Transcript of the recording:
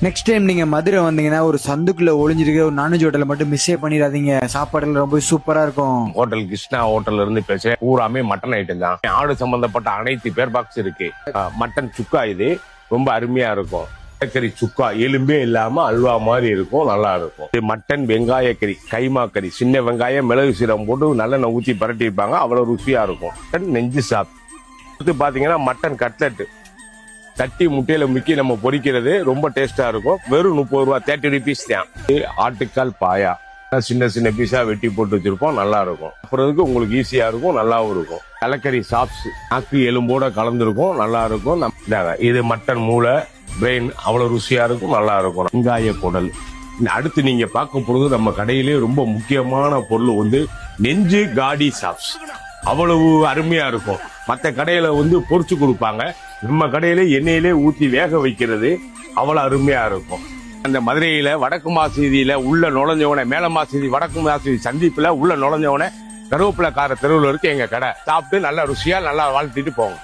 Next time நீங்க மதுரை வந்தீங்கன்னா ஒரு சந்துக்குள்ள ஒளிஞ்சிருக்க ஒரு நான்வெஜ் ஹோட்டலை மட்டும் மிஸ்ஸே பண்ணிடாதீங்க. சாப்பாடுல ரொம்ப சூப்பரா இருக்கும். ஹோட்டல் கிருஷ்ணா ஹோட்டல்ல இருந்து பேசுறேன். பூராமே மட்டன் ஐட்டம் தான். ஆடு சம்பந்தப்பட்ட அனைத்து பேர் பாக்ஸ் இருக்கு. மட்டன் சுக்கா இது ரொம்ப அருமையா இருக்கும். கறி சுக்கா எலும்பே இல்லாம அல்வா மாதிரி இருக்கும், நல்லா இருக்கும். இது மட்டன் வெங்காய கறி, கைமா கறி, சின்ன வெங்காயம் மிளகு சீரகம் போட்டு நல்லெண்ணெய் ஊற்றி பரட்டி இருப்பாங்க, அவ்வளவு ருசியா இருக்கும். மட்டன் நெஞ்சு சாப் பாத்தீங்கன்னா மட்டன் கட்லெட் தட்டி முட்டையில முக்கி நம்ம பொரிக்கிறது ரொம்ப டேஸ்டா இருக்கும். வெறும் 30 ரூபா, 30 rupees தான். ஆட்டுக்கால் பாயா சின்ன சின்ன பீஸா வெட்டி போட்டு வச்சிருப்போம், நல்லா இருக்கும். அப்புறம் உங்களுக்கு ஈஸியா இருக்கும், நல்லாவும் இருக்கும். தலைக்கறி சாப்ஸ் நாக்கு எலும்போட கலந்துருக்கும், நல்லா இருக்கும். இது மட்டன் மூளை பிரெயின் அவ்வளவு ருசியா இருக்கும், நல்லா இருக்கும். வெங்காய குடல். அடுத்து நீங்க பார்க்க பொழுது நம்ம கடையிலே ரொம்ப முக்கியமான பொருள் நெஞ்சு காடி சாப்ஸ், அவ்வளவு அருமையா இருக்கும். மற்ற கடையில பொரிச்சு கொடுப்பாங்க, நம்ம கடையில எண்ணெயிலே ஊத்தி வேக வைக்கிறது அவ்வளவு அருமையா இருக்கும். அந்த மதுரையில வடக்கு மாசீதியில உள்ள நுழைஞ்சவன, மேல மாசீதி வடக்கு மாசீதி சந்திப்புல உள்ள நுழைஞ்சவன கருவேப்பிலை கார தெருவில் இருக்கு எங்க கடை. சாப்பிட்டு நல்லா ருசியா நல்லா வாழ்த்திட்டு போங்க.